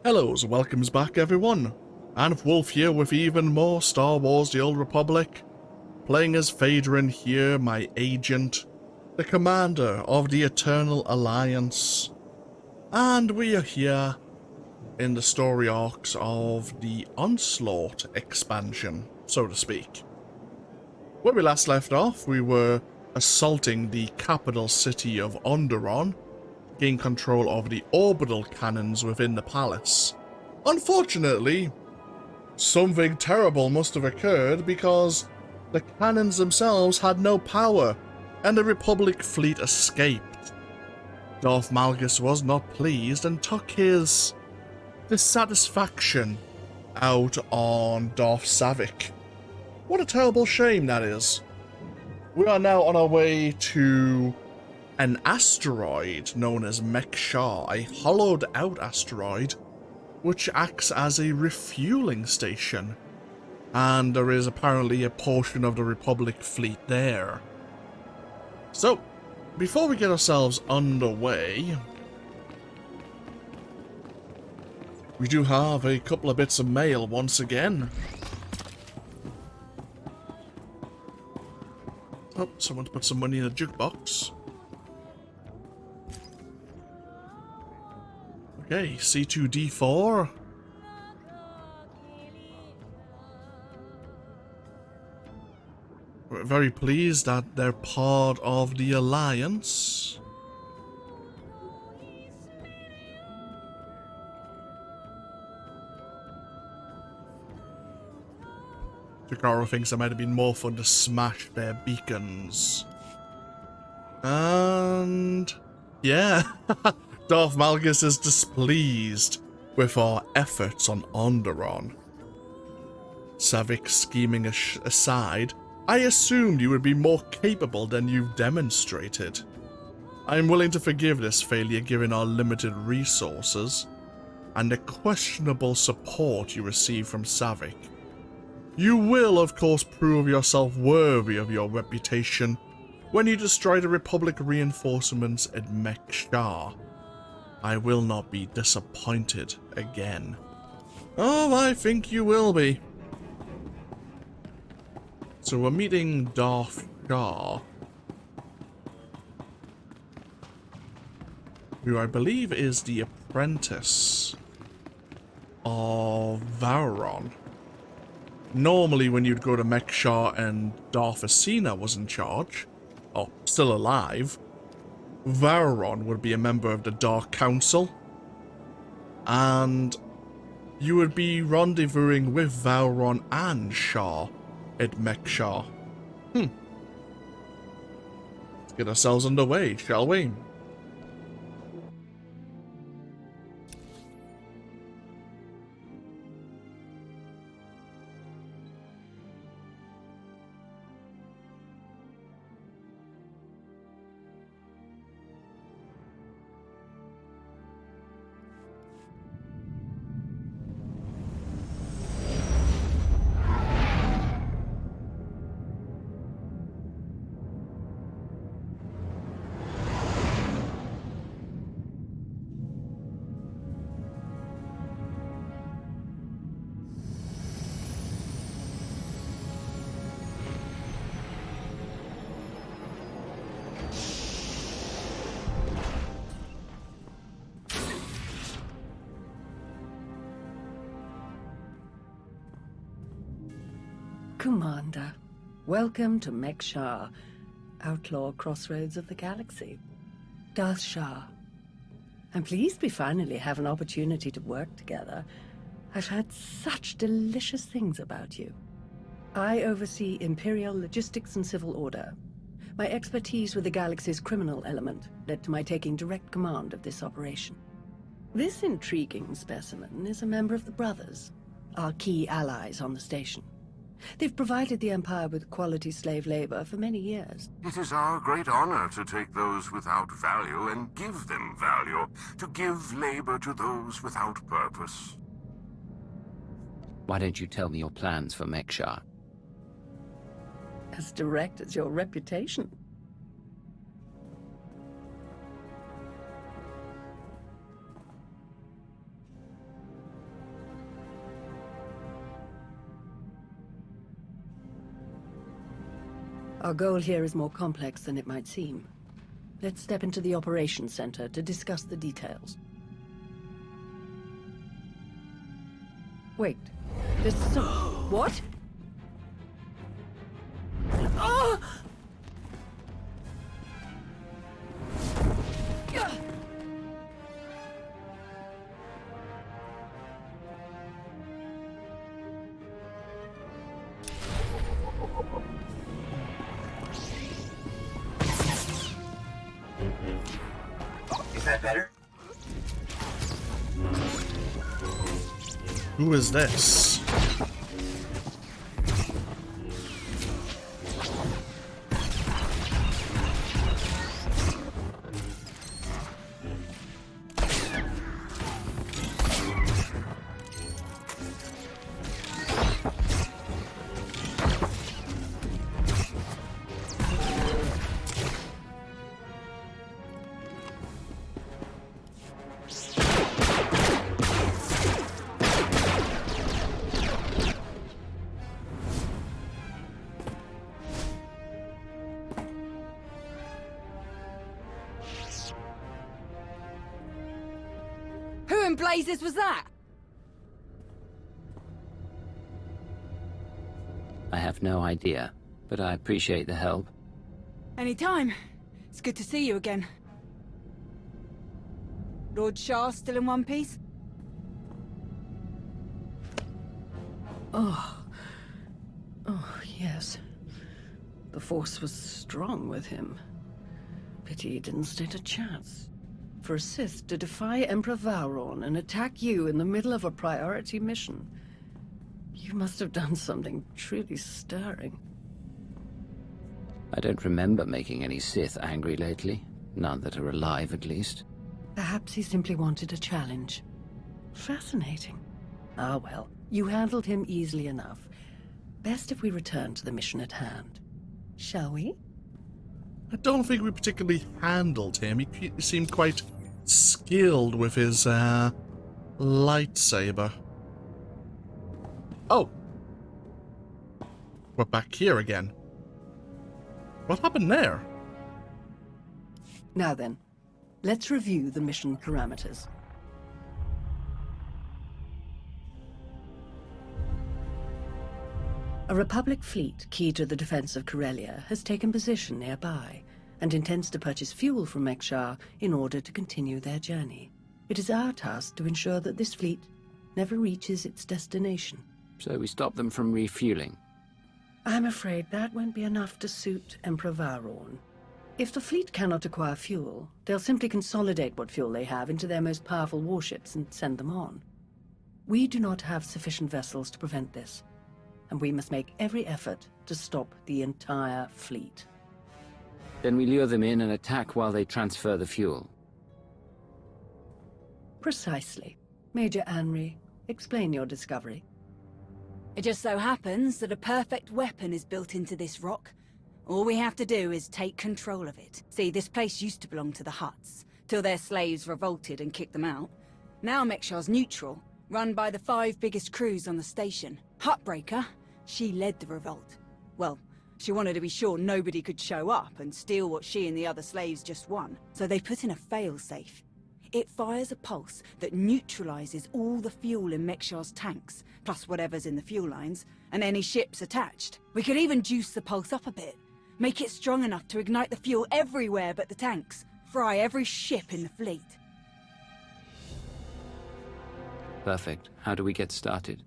Hellos, welcomes back everyone, and Wolf here with even more Star Wars The Old Republic, playing as Vaedren here, my agent, the commander of the Eternal Alliance, and we are here in the story arcs of the Onslaught expansion, so to speak. Where we last left off, we were assaulting the capital city of Onderon, gain control of the orbital cannons within the palace. Unfortunately, something terrible must have occurred because the cannons themselves had no power, and the Republic fleet escaped. Darth Malgus was not pleased and took his dissatisfaction out on Darth Savik. What a terrible shame that is. We are now on our way to an asteroid known as Mek-Sha, a hollowed out asteroid which acts as a refueling station, and there is apparently a portion of the Republic fleet there. So, before we get ourselves underway, we do have a couple of bits of mail once again. Oh, someone put some money in a jukebox. Okay, C2D4. We're very pleased that they're part of the Alliance. Takaro thinks it might have been more fun to smash their beacons. And yeah. Darth Malgus is displeased with our efforts on Onderon. Savik scheming aside, I assumed you would be more capable than you've demonstrated. I am willing to forgive this failure given our limited resources, and the questionable support you receive from Savik. You will, of course, prove yourself worthy of your reputation when you destroy the Republic reinforcements at Mek-Sha. I will not be disappointed again. Oh, I think you will be. So we're meeting Darth Shah, who I believe is the apprentice of Vaedren. Normally when you'd go to Mek-Sha and Darth Asina was in charge, or still alive, Vaedren would be a member of the Dark Council, and you would be rendezvousing with Vaedren and Shah at Mek-Sha. Let's get ourselves underway, shall we? Commander, welcome to Mek-Sha, outlaw crossroads of the galaxy. Darth Shah, I'm pleased we finally have an opportunity to work together. I've heard such delicious things about you. I oversee Imperial logistics and civil order. My expertise with the galaxy's criminal element led to my taking direct command of this operation. This intriguing specimen is a member of the Brothers, our key allies on the station. They've provided the Empire with quality slave labor for many years. It is our great honor to take those without value and give them value, to give labor to those without purpose. Why don't you tell me your plans for Mek-Sha? As direct as your reputation. Our goal here is more complex than it might seem. Let's step into the operations center to discuss the details. Wait, there's some... What? Oh! Is that better? Who is this? Who in blazes was that? I have no idea, but I appreciate the help. Anytime. It's good to see you again. Lord Shah still in one piece? Oh, yes. The Force was strong with him. Pity he didn't stand a chance. For a Sith to defy Emperor Vaedren and attack you in the middle of a priority mission. You must have done something truly stirring. I don't remember making any Sith angry lately. None that are alive, at least. Perhaps he simply wanted a challenge. Fascinating. Ah well, you handled him easily enough. Best if we return to the mission at hand. Shall we? I don't think we particularly handled him. He seemed quite skilled with his lightsaber. Oh! We're back here again. What happened there? Now then, let's review the mission parameters. A Republic fleet key to the defense of Corellia has taken position nearby and intends to purchase fuel from Mek-Sha in order to continue their journey. It is our task to ensure that this fleet never reaches its destination. So we stop them from refueling. I'm afraid that won't be enough to suit Emperor Vaedren. If the fleet cannot acquire fuel, they'll simply consolidate what fuel they have into their most powerful warships and send them on. We do not have sufficient vessels to prevent this, and we must make every effort to stop the entire fleet. Then we lure them in and attack while they transfer the fuel. Precisely. Major Anri, explain your discovery. It just so happens that a perfect weapon is built into this rock. All we have to do is take control of it. See, this place used to belong to the Hutts, till their slaves revolted and kicked them out. Now Mek-Sha's neutral, run by the 5 biggest crews on the station. Huttbreaker, she led the revolt. Well, she wanted to be sure nobody could show up and steal what she and the other slaves just won. So they put in a failsafe. It fires a pulse that neutralizes all the fuel in Mek-Sha's tanks, plus whatever's in the fuel lines, and any ships attached. We could even juice the pulse up a bit. Make it strong enough to ignite the fuel everywhere but the tanks. Fry every ship in the fleet. Perfect. How do we get started?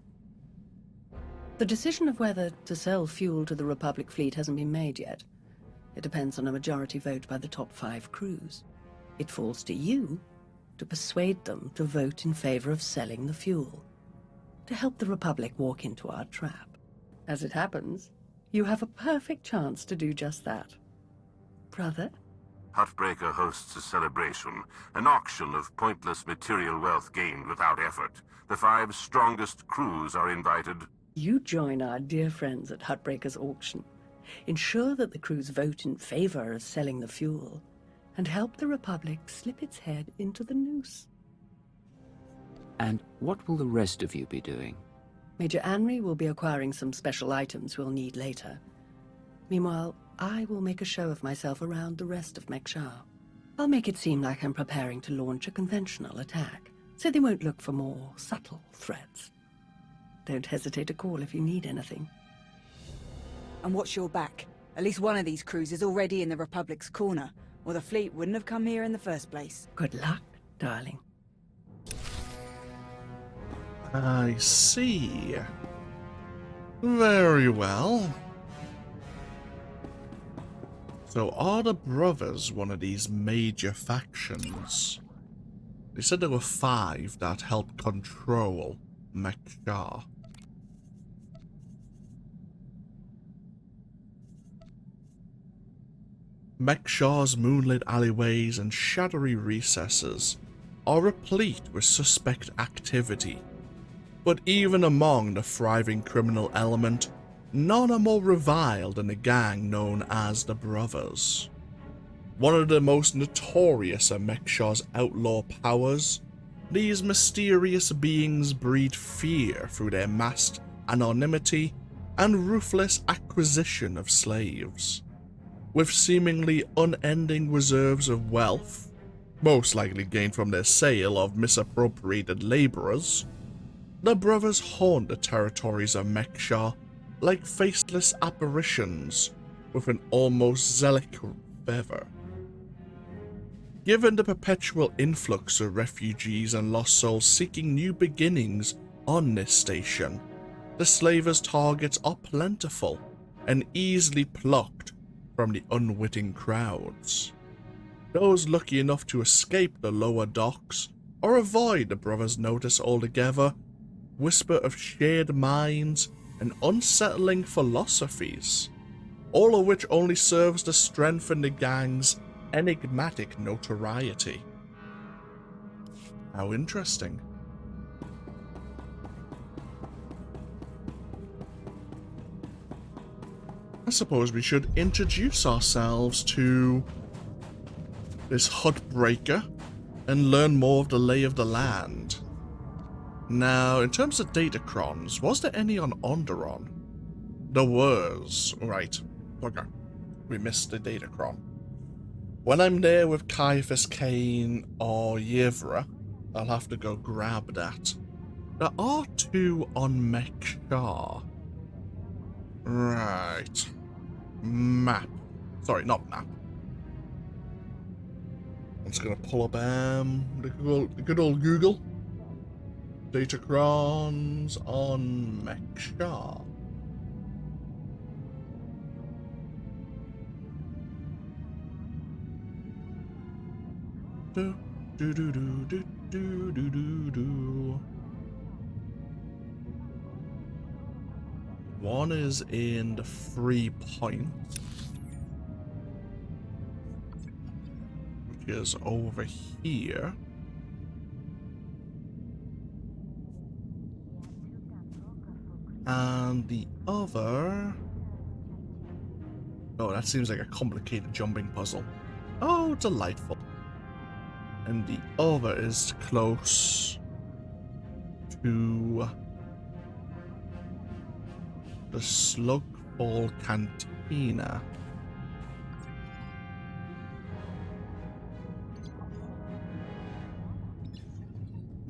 The decision of whether to sell fuel to the Republic fleet hasn't been made yet. It depends on a majority vote by the top 5 crews. It falls to you to persuade them to vote in favor of selling the fuel, to help the Republic walk into our trap. As it happens, you have a perfect chance to do just that. Brother? Huttbreaker hosts a celebration, an auction of pointless material wealth gained without effort. The 5 strongest crews are invited. You join our dear friends at Huttbreaker's auction. Ensure that the crews vote in favor of selling the fuel, and help the Republic slip its head into the noose. And what will the rest of you be doing? Major Anri will be acquiring some special items we'll need later. Meanwhile, I will make a show of myself around the rest of Mek-Sha. I'll make it seem like I'm preparing to launch a conventional attack, so they won't look for more subtle threats. Don't hesitate to call if you need anything. And watch your back. At least one of these crews is already in the Republic's corner, or the fleet wouldn't have come here in the first place. Good luck, darling. I see. Very well. So are the Brothers one of these major factions? They said there were 5 that helped control Mek-Sha. Mek-Sha's moonlit alleyways and shadowy recesses are replete with suspect activity. But even among the thriving criminal element, none are more reviled than the gang known as the Brothers. One of the most notorious of Mek-Sha's outlaw powers, these mysterious beings breed fear through their masked anonymity and ruthless acquisition of slaves. With seemingly unending reserves of wealth, most likely gained from their sale of misappropriated laborers, the Brothers haunt the territories of Mek-Sha like faceless apparitions with an almost zealot fervor. Given the perpetual influx of refugees and lost souls seeking new beginnings on this station, the slavers' targets are plentiful and easily plucked from the unwitting crowds. Those lucky enough to escape the lower docks or avoid the Brothers' notice altogether whisper of shared minds and unsettling philosophies, all of which only serves to strengthen the gang's enigmatic notoriety. How interesting. I suppose we should introduce ourselves to this Huttbreaker and learn more of the lay of the land. Now, in terms of datacrons, was there any on Onderon? There was. Right. Okay. We missed the datacron. When I'm there with Caiaphas Kane or Yevra, I'll have to go grab that. There are 2 on Mek-Sha. Right. Map. Sorry, not map. I'm just gonna pull up the good old Google. Datacrons on Mek-Sha. Do do do do do do do do do. One is in the 3 Point, which is over here. And the other... Oh, that seems like a complicated jumping puzzle. Oh, delightful. And the other is close to the Slugfall Cantina.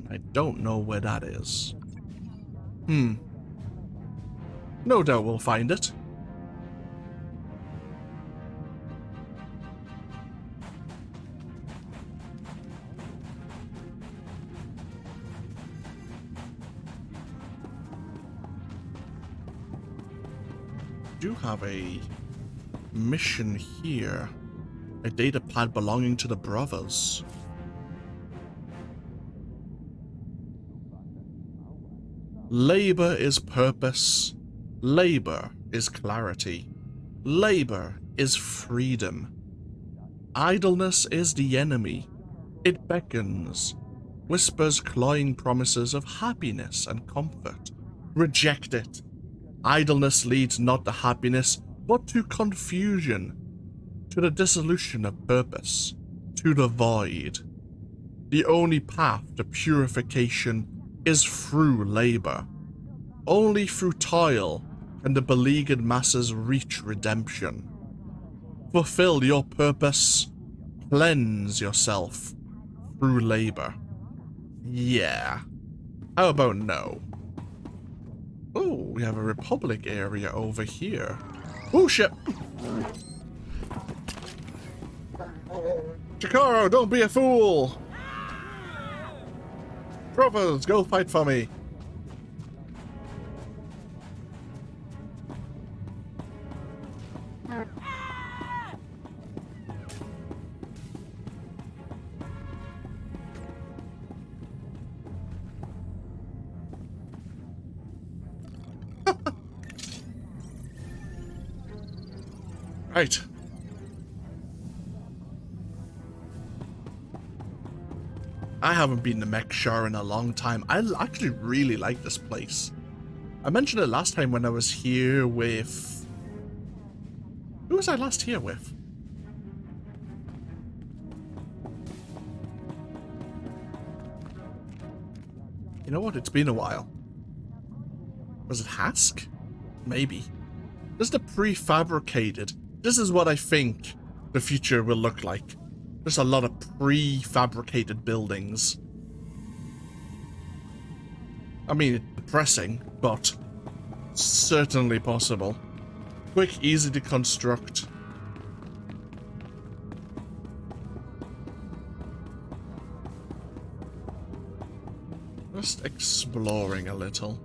I don't know where that is. No doubt we'll find it. Do have a mission here. A data pad belonging to the Brothers. Labor is purpose. Labor is clarity. Labor is freedom. Idleness is the enemy. It beckons, whispers cloying promises of happiness and comfort. Reject it. Idleness leads not to happiness, but to confusion, to the dissolution of purpose, to the void. The only path to purification is through labor. Only through toil can the beleaguered masses reach redemption. fulfill your purpose, cleanse yourself through labor. Yeah. How about no? Oh, we have a Republic area over here. Oh shit! Chikaro, don't be a fool! Brothers, go fight for me! Right. I haven't been to Mek-Sha in a long time. I actually really like this place. I mentioned it last time when I was here with... Who was I last here with? You know what? It's been a while. Was it Hask? Maybe. This is the prefabricated. This is what I think the future will look like. There's a lot of prefabricated buildings. I mean, it's depressing, but certainly possible. Quick, easy to construct. Just exploring a little.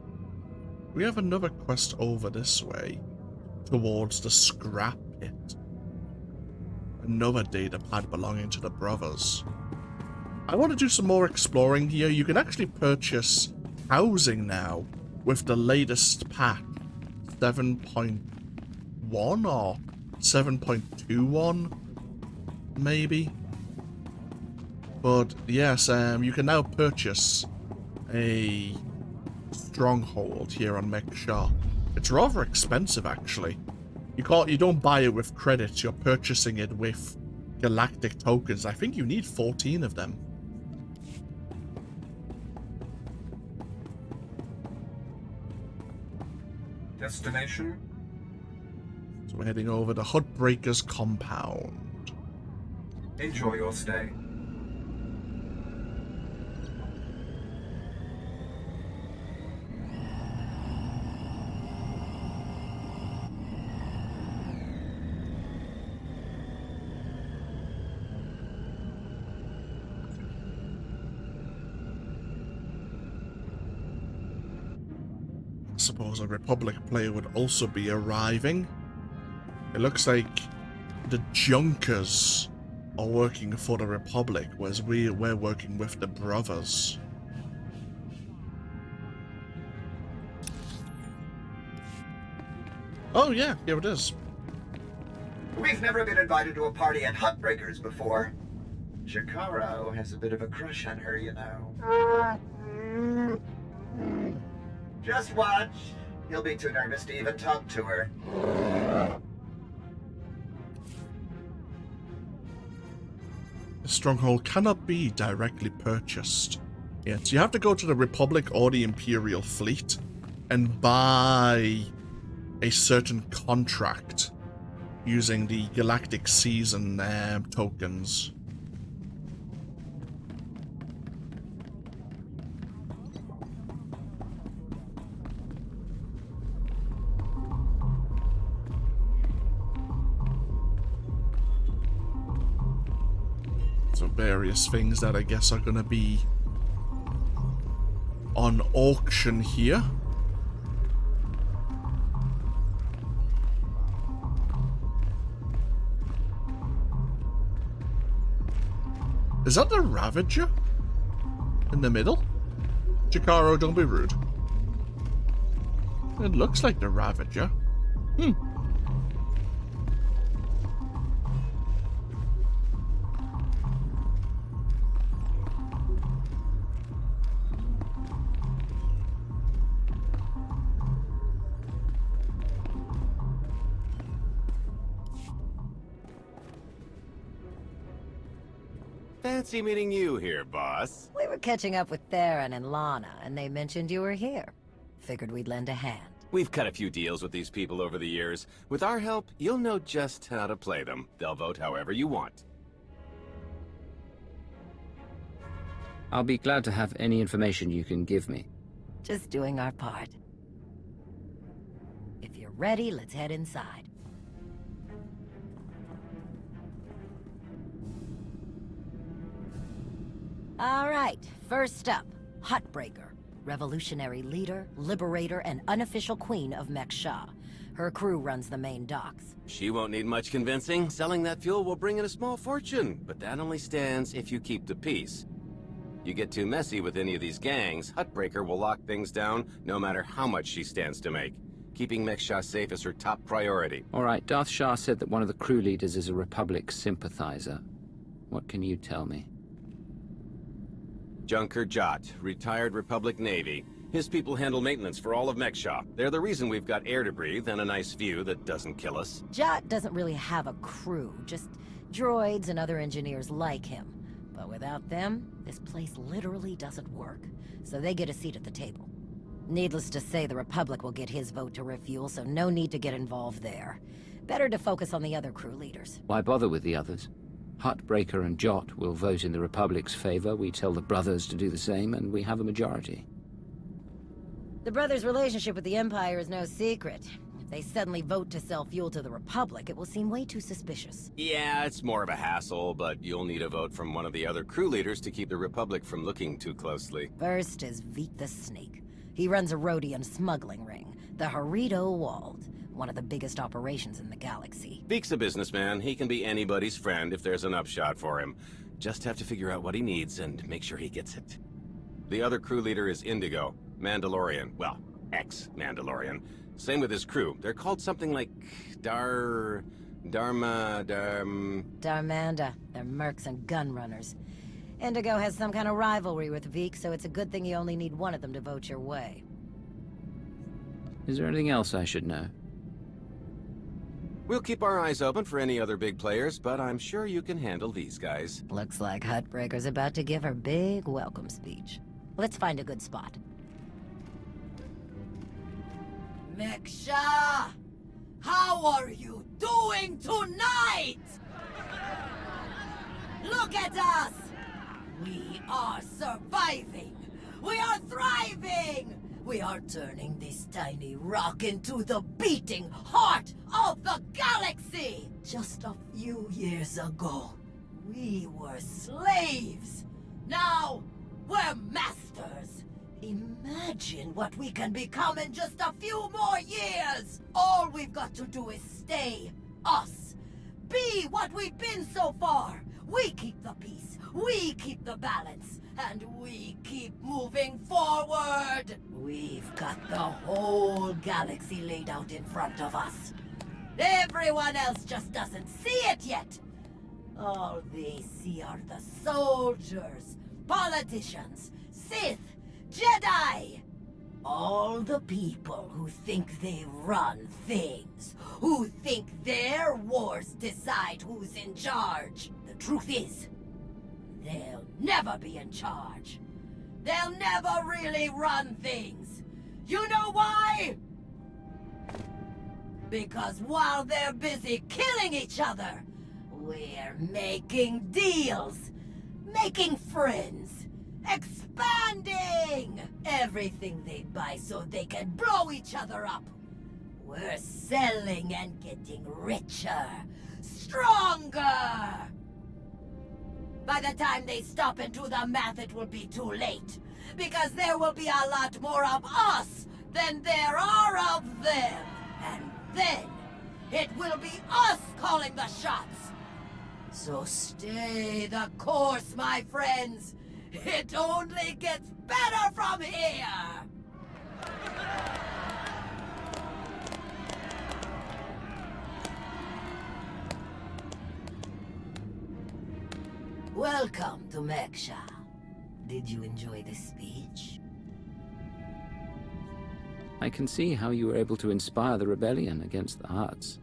We have another quest over this way, towards the scrap pit. Another data pad belonging to the brothers. I want to do some more exploring here. You can actually purchase housing now with the latest pack, 7.1 or 7.21, maybe. But yes, you can now purchase a stronghold here on Mek-Sha. It's rather expensive, actually. You don't buy it with credits, you're purchasing it with galactic tokens. I think you need 14 of them. Destination? So we're heading over to Huttbreaker's compound. Enjoy your stay. I suppose a Republic player would also be arriving. It looks like the Junkers are working for the Republic, whereas we're working with the Brothers. Oh yeah, here it is. We've never been invited to a party at Huttbreaker's before. Chikaro has a bit of a crush on her, you know. Just watch. He'll be too nervous to even talk to her. The stronghold cannot be directly purchased. Yeah, so you have to go to the Republic or the Imperial fleet and buy a certain contract using the Galactic Season tokens. So various things that I guess are going to be on auction here. Is that the Ravager? In the middle? Chikaro, don't be rude. It looks like the Ravager. Fancy meeting you here, boss. We were catching up with Theron and Lana, and they mentioned you were here. Figured we'd lend a hand. We've cut a few deals with these people over the years. With our help, you'll know just how to play them. They'll vote however you want. I'll be glad to have any information you can give me. Just doing our part. If you're ready, let's head inside. All right, first up, Huttbreaker. Revolutionary leader, liberator, and unofficial queen of Mek-Sha. Her crew runs the main docks. She won't need much convincing. Selling that fuel will bring in a small fortune, but that only stands if you keep the peace. You get too messy with any of these gangs, Huttbreaker will lock things down no matter how much she stands to make. Keeping Mek-Sha safe is her top priority. All right, Darth Shah said that one of the crew leaders is a Republic sympathizer. What can you tell me? Junker Jot, retired Republic Navy. His people handle maintenance for all of Mek-Sha. They're the reason we've got air to breathe and a nice view that doesn't kill us. Jot doesn't really have a crew, just droids and other engineers like him. But without them, this place literally doesn't work. So they get a seat at the table. Needless to say, the Republic will get his vote to refuel, so no need to get involved there. Better to focus on the other crew leaders. Why bother with the others? Huttbreaker and Jot will vote in the Republic's favor, we tell the brothers to do the same, and we have a majority. The brothers' relationship with the Empire is no secret. If they suddenly vote to sell fuel to the Republic, it will seem way too suspicious. Yeah, it's more of a hassle, but you'll need a vote from one of the other crew leaders to keep the Republic from looking too closely. First is Veek the Snake. He runs a Rhodian smuggling ring, the Harrido Wald, one of the biggest operations in the galaxy. Veek's a businessman. He can be anybody's friend if there's an upshot for him. Just have to figure out what he needs and make sure he gets it. The other crew leader is Indigo, Mandalorian. Well, ex-Mandalorian. Same with his crew. They're called something like Darmanda. They're mercs and gun runners. Indigo has some kind of rivalry with Veek, so it's a good thing you only need one of them to vote your way. Is there anything else I should know? We'll keep our eyes open for any other big players, but I'm sure you can handle these guys. Looks like Huttbreaker's about to give her big welcome speech. Let's find a good spot. Mek-Sha! How are you doing tonight? Look at us! We are surviving! We are thriving! We are turning this tiny rock into the beating heart of the galaxy! Just a few years ago, we were slaves. Now, we're masters. Imagine what we can become in just a few more years! All we've got to do is stay us. Be what we've been so far. We keep the peace, we keep the balance, and we keep moving forward! We've got the whole galaxy laid out in front of us. Everyone else just doesn't see it yet. All they see are the soldiers, politicians, Sith, Jedi. All the people who think they run things, who think their wars decide who's in charge. The truth is, they'll never be in charge. They'll never really run things. You know why? Because while they're busy killing each other, we're making deals, making friends, expanding everything they buy so they can blow each other up. We're selling and getting richer, stronger. By the time they stop and do the math, it will be too late. Because there will be a lot more of us than there are of them. And then, it will be us calling the shots. So stay the course, my friends. It only gets better from here. Welcome to Mek-Sha. Did you enjoy the speech? I can see how you were able to inspire the rebellion against the Hutts.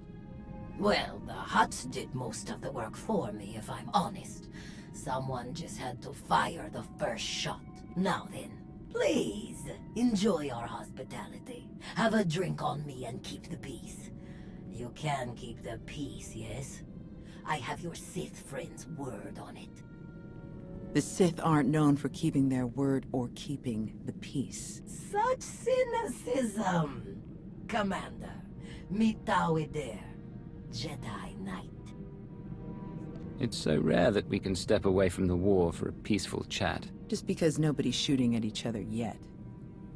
Well, the Hutts did most of the work for me, if I'm honest. Someone just had to fire the first shot. Now then, Please, enjoy our hospitality. Have a drink on me and keep the peace. You can keep the peace, yes? I have your Sith friend's word on it. The Sith aren't known for keeping their word or keeping the peace. Such cynicism! Commander, meet Vaedren, Jedi Knight. It's so rare that we can step away from the war for a peaceful chat. Just because nobody's shooting at each other yet,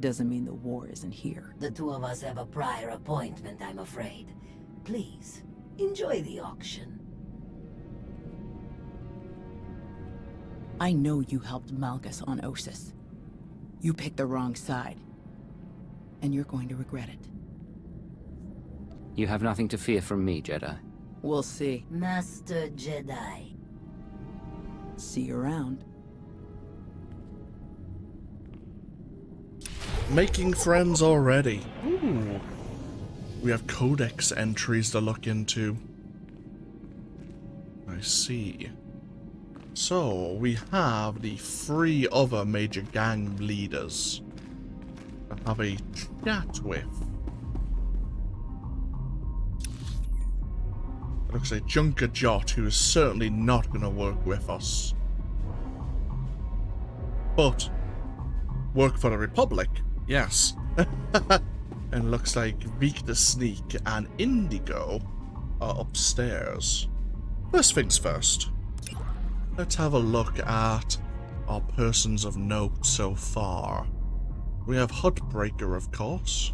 doesn't mean the war isn't here. The two of us have a prior appointment, I'm afraid. Please, enjoy the auction. I know you helped Malgus on Ossus. You picked the wrong side. And you're going to regret it. You have nothing to fear from me, Jedi. We'll see. Master Jedi. See you around. Making friends already. Ooh. We have codex entries to look into. I see. So, we have the 3 other major gang leaders to have a chat with. It looks like Junker Jot, who is certainly not going to work with us. But, work for the Republic, yes. And looks like Veek the Sneak and Indigo are upstairs. First things first. Let's have a look at our persons of note so far. We have Huttbreaker, of course.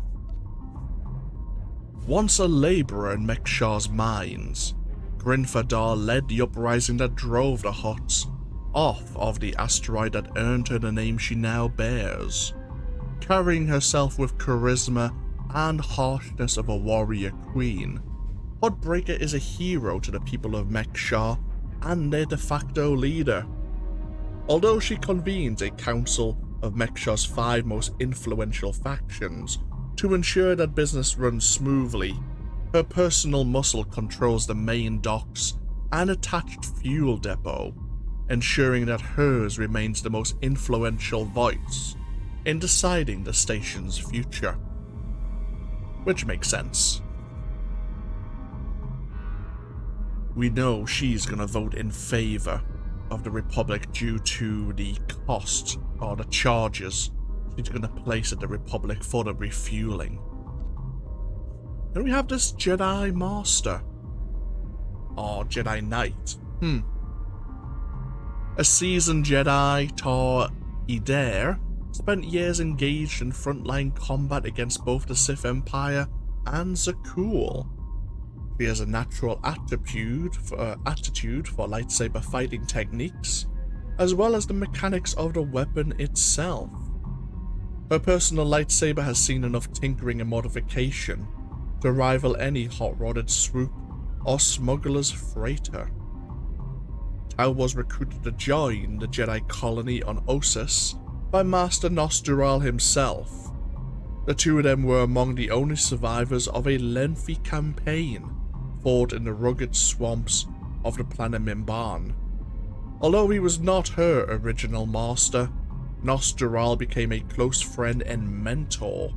Once a labourer in Mek-Sha's mines, Grinfadar led the uprising that drove the Hutts off of the asteroid that earned her the name she now bears, carrying herself with charisma and harshness of a warrior queen. Huttbreaker is a hero to the people of Mek-Sha and their de facto leader. Although she convenes a council of Mek-Sha's 5 most influential factions to ensure that business runs smoothly, her personal muscle controls the main docks and attached fuel depot, ensuring that hers remains the most influential voice in deciding the station's future. Which makes sense. We know she's gonna vote in favor of the Republic due to the cost or the charges she's gonna place at the Republic for the refueling. Then we have this Jedi Master. Or Jedi Knight. A seasoned Jedi, Tar Eder, spent years engaged in frontline combat against both the Sith Empire and Zakul. She has a natural aptitude for lightsaber fighting techniques, as well as the mechanics of the weapon itself. Her personal lightsaber has seen enough tinkering and modification to rival any hot-rodded swoop or smuggler's freighter. Tau was recruited to join the Jedi colony on Ossus by Master Nostural himself. The two of them were among the only survivors of a lengthy campaign fought in the rugged swamps of the planet Mimban. Although he was not her original master, Nostural became a close friend and mentor.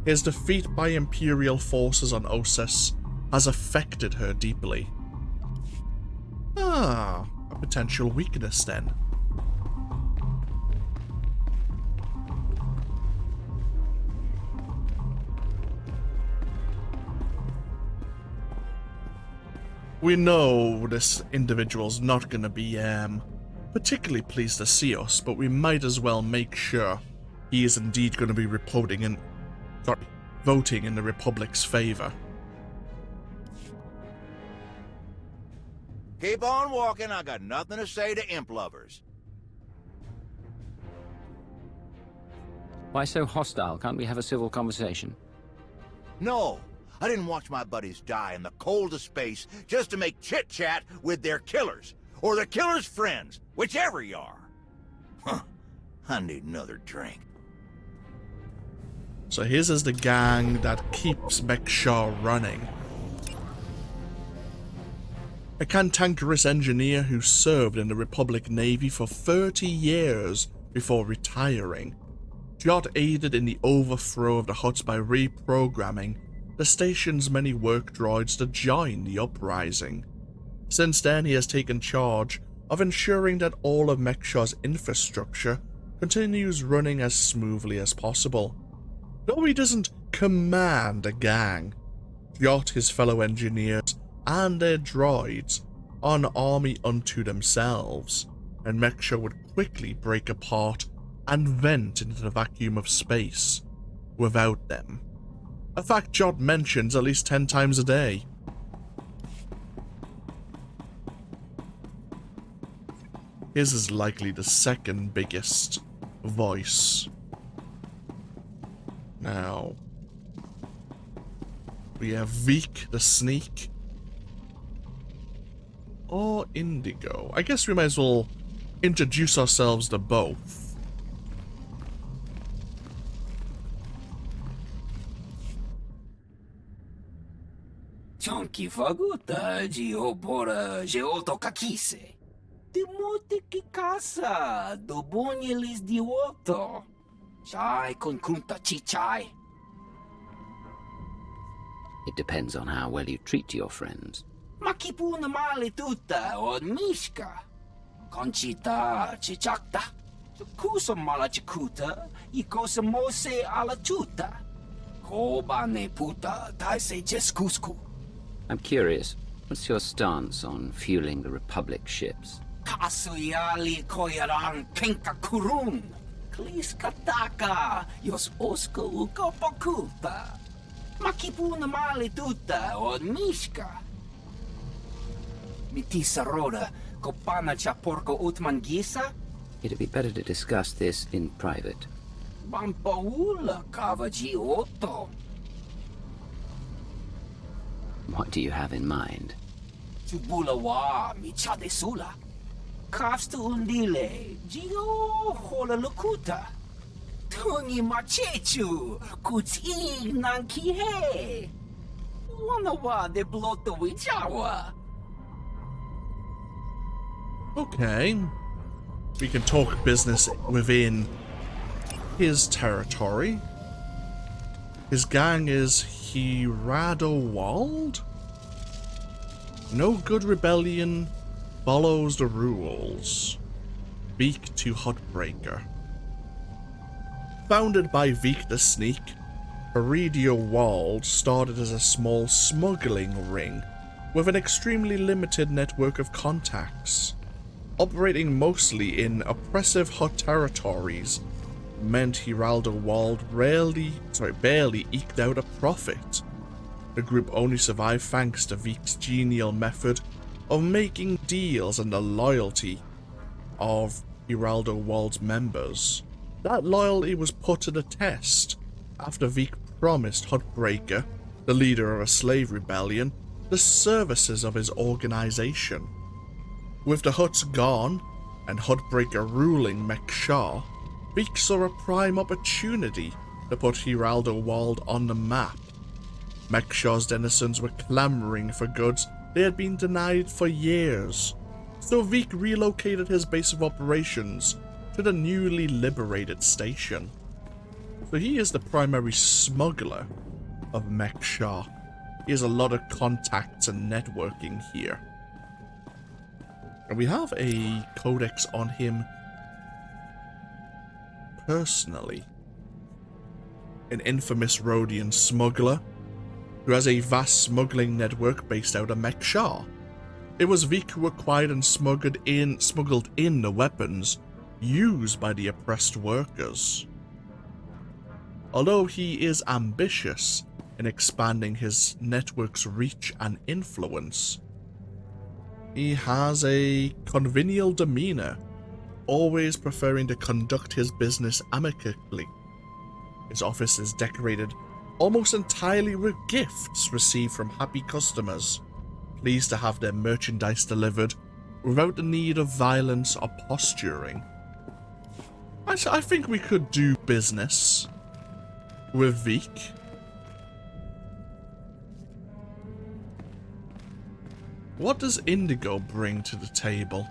His defeat by Imperial forces on Ossus has affected her deeply. A potential weakness then. We know this individual's not going to be particularly pleased to see us, but we might as well make sure he is indeed going to be voting in the Republic's favor. Keep on walking, I got nothing to say to imp lovers. Why so hostile? Can't we have a civil conversation? No, I didn't watch my buddies die in the cold of space just to make chit-chat with their killers, or their killers' friends, whichever you are. Huh, I need another drink. So his is the gang that keeps Mek-Sha running. A cantankerous engineer who served in the Republic Navy for 30 years before retiring. Jot aided in the overthrow of the Hutts by reprogramming the station's many work droids to join the uprising. Since then, he has taken charge of ensuring that all of Mek-Sha's infrastructure continues running as smoothly as possible. Though he doesn't command a gang, Jot, his fellow engineers, and their droids are an army unto themselves, and Mek-Sha would quickly break apart and vent into the vacuum of space without them. A fact Jot mentions at least 10 times a day. His is likely the second biggest voice. Now, we have Veek the Sneak, or Indigo. I guess we might as well introduce ourselves to both. Chonky faguta geopora geotokakise. Demote que casa do bonyelis di otto. Chai con kunta chichai. It depends on how well you treat your friends. Makipuna male tutta od mishka. Conchita chichakta. Kusa mala chikuta. Ikosa mose ala chuta. Kobane puta taise jeskusku. I'm curious, what's your stance on fueling the Republic ships? Kasuyali koyaran kenka kurun. Klis kataka yos oska uka pakuta. Makipuna male tuta od mishka. Mitisa roda kopana cha porco utman gisa. It'd be better to discuss this in private. Bampaula kavaji otto. What do you have in mind? Chubulawa michade sula. Kafstu undile, Gio hola lokuta. Tungi machechu, kuting nankihe. Wanawa de bloto wichawa. Okay. We can talk business within his territory. His gang is Hiradowald? No good rebellion follows the rules. Veek to Huttbreaker. Founded by Veek the Sneak, Hiradowald started as a small smuggling ring with an extremely limited network of contacts. Operating mostly in oppressive Hutt territories meant Hiradowald barely eked out a profit. The group only survived thanks to Veek's genial method of making deals and the loyalty of Hiradowald's members. That loyalty was put to the test after Veek promised Huttbreaker, the leader of a slave rebellion, the services of his organization. With the Hutts gone and Huttbreaker ruling Mek-Sha, Veek saw a prime opportunity to put Hiradowald on the map. Mek-Sha's denizens were clamoring for goods they had been denied for years, so Veek relocated his base of operations to the newly liberated station. So he is the primary smuggler of Mek-Sha. He has a lot of contacts and networking here. And we have a codex on him personally. An infamous Rhodian smuggler who has a vast smuggling network based out of Mek-Sha. It was Veek who acquired and smuggled in the weapons used by the oppressed workers. Although he is ambitious in expanding his network's reach and influence, he has a convivial demeanor, always preferring to conduct his business amicably. His office is decorated almost entirely with gifts received from happy customers, pleased to have their merchandise delivered without the need of violence or posturing. I think we could do business with Veek. What does Indigo bring to the table?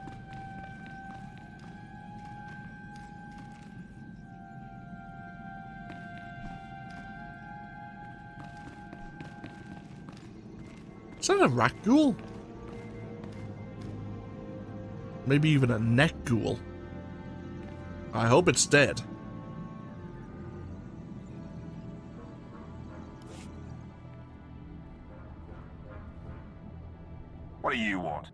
that a rat ghoul? Maybe even a neck ghoul. I hope it's dead. What do you want?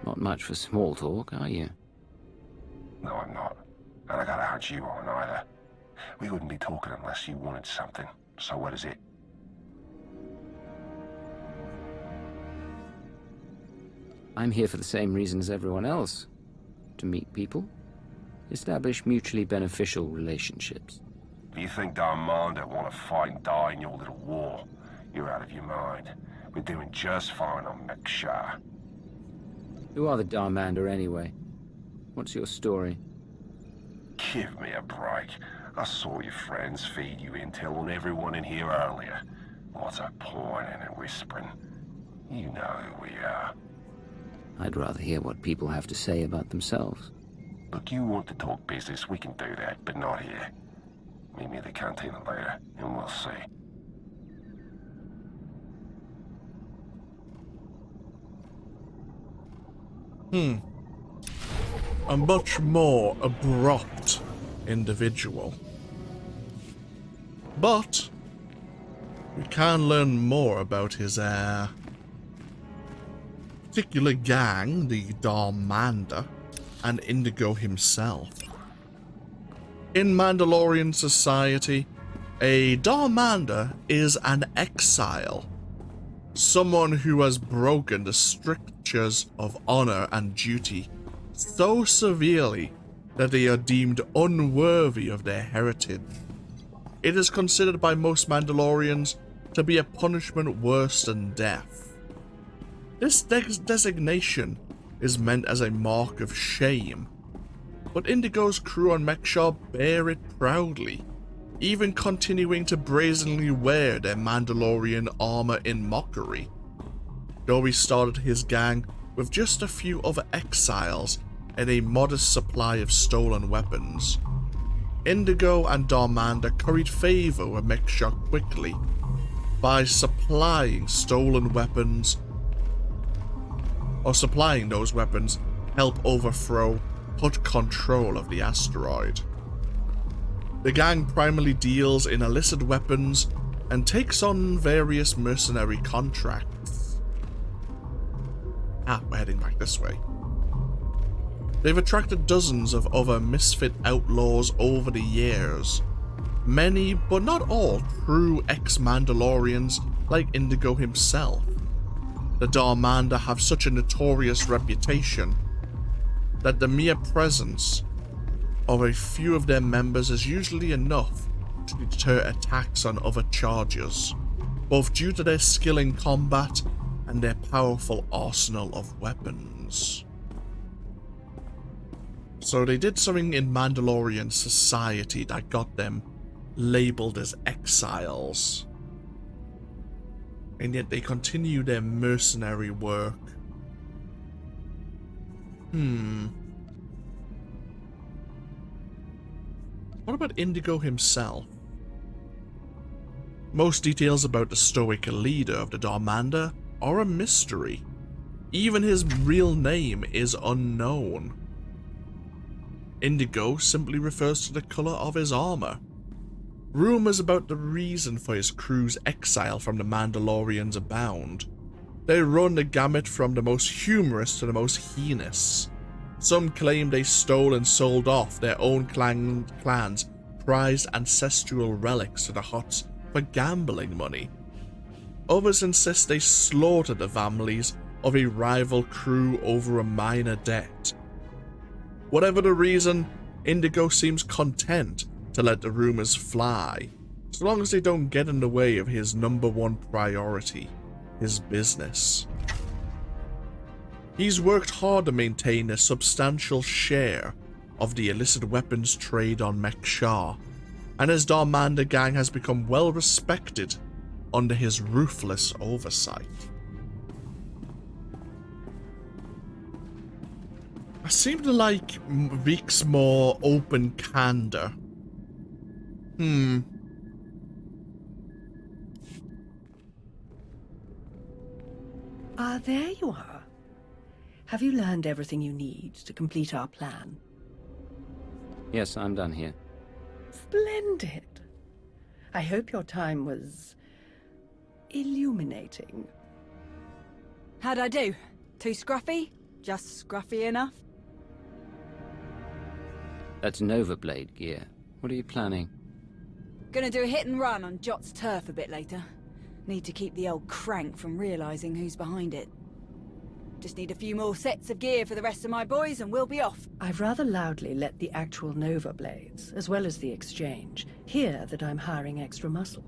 Not much for small talk, are you? No, I'm not. And I gotta hunch you on either. We wouldn't be talking unless you wanted something. So what is it? I'm here for the same reason as everyone else. To meet people. Establish mutually beneficial relationships. If you think Darmanda want to fight and die in your little war, you're out of your mind. We're doing just fine on Mek-Sha. Who are the Darmanda anyway? What's your story? Give me a break. I saw your friends feed you intel on everyone in here earlier. What's a pointing and whispering? You know who we are. I'd rather hear what people have to say about themselves. Look, you want to talk business, we can do that, but not here. Meet me at the cantina later, and we'll see. A much more abrupt individual. But we can learn more about his particular gang, the Darmanda, and Indigo himself. In Mandalorian society, a Darmanda is an exile. Someone who has broken the strictures of honor and duty so severely that they are deemed unworthy of their heritage. It is considered by most Mandalorians to be a punishment worse than death. This designation is meant as a mark of shame, but Indigo's crew on Mek-Sha bear it proudly, even continuing to brazenly wear their Mandalorian armor in mockery. Though he started his gang with just a few other exiles and a modest supply of stolen weapons, Indigo and Darmanda curried favor with Mek-Sha quickly by supplying stolen weapons, or supplying those weapons help overthrow Hutt control of the asteroid. The gang primarily deals in illicit weapons and takes on various mercenary contracts. We're heading back this way. They've attracted dozens of other misfit outlaws over the years. Many, but not all, true ex-Mandalorians like Indigo himself. The Darmanda have such a notorious reputation that the mere presence of a few of their members is usually enough to deter attacks on other chargers, both due to their skill in combat and their powerful arsenal of weapons. So they did something in Mandalorian society that got them labeled as exiles. And yet they continue their mercenary work. What about Indigo himself? Most details about the stoic leader of the Darmanda are a mystery. Even his real name is unknown. Indigo simply refers to the color of his armor. Rumors about the reason for his crew's exile from the Mandalorians abound. They run the gamut from the most humorous to the most heinous. Some claim they stole and sold off their own clan's prized ancestral relics to the Hutts for gambling money. Others insist they slaughtered the families of a rival crew over a minor debt. Whatever the reason, Indigo seems content to let the rumors fly, so long as they don't get in the way of his #1 priority, his business. He's worked hard to maintain a substantial share of the illicit weapons trade on Mek-Sha, and his Darmanda gang has become well respected under his ruthless oversight. I seem to like Reek's more open candor. Ah, there you are. Have you learned everything you need to complete our plan? Yes, I'm done here. Splendid. I hope your time was illuminating. How'd I do? Too scruffy? Just scruffy enough? That's Nova Blade gear. What are you planning? Gonna do a hit and run on Jot's turf a bit later. Need to keep the old crank from realizing who's behind it. Just need a few more sets of gear for the rest of my boys and we'll be off. I've rather loudly let the actual Nova Blades, as well as the Exchange, hear that I'm hiring extra muscle.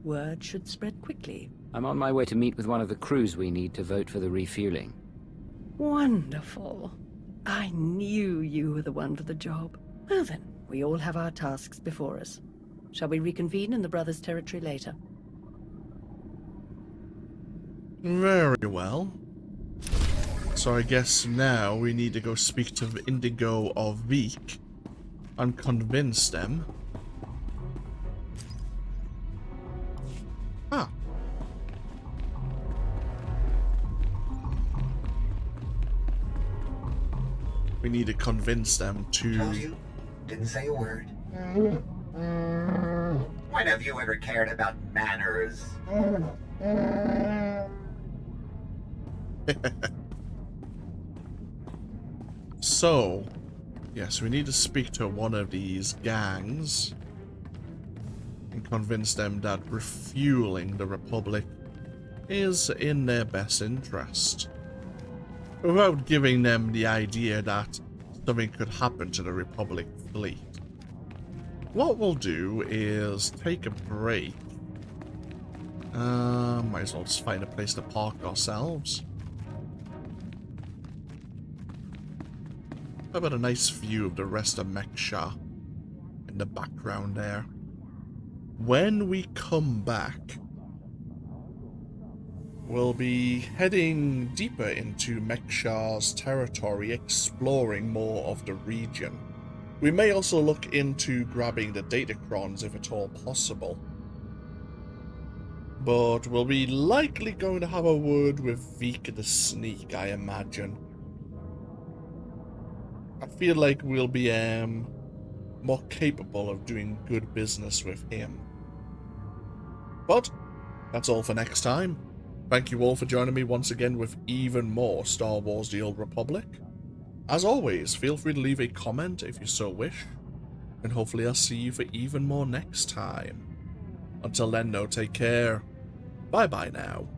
Word should spread quickly. I'm on my way to meet with one of the crews we need to vote for the refueling. Wonderful. I knew you were the one for the job. Well then, we all have our tasks before us. Shall we reconvene in the Brothers' territory later? Very well. So I guess now we need to go speak to Indigo or Veek and convince them. Ah. We need to convince them to... Told you. Didn't say a word. When have you ever cared about manners? So, yes, we need to speak to one of these gangs and convince them that refueling the Republic is in their best interest, without giving them the idea that something could happen to the Republic fleet. What we'll do is take a break. Might as well just find a place to park ourselves. How about a nice view of the rest of Mek-Sha in the background there? When we come back, we'll be heading deeper into Mek-Sha's territory, exploring more of the region. We may also look into grabbing the datacrons if at all possible. But we'll be likely going to have a word with Veek the Sneak, I imagine. I feel like we'll be more capable of doing good business with him. But that's all for next time. Thank you all for joining me once again with even more Star Wars: The Old Republic. As always, feel free to leave a comment if you so wish, and hopefully I'll see you for even more next time. Until then, though, take care. Bye-bye now.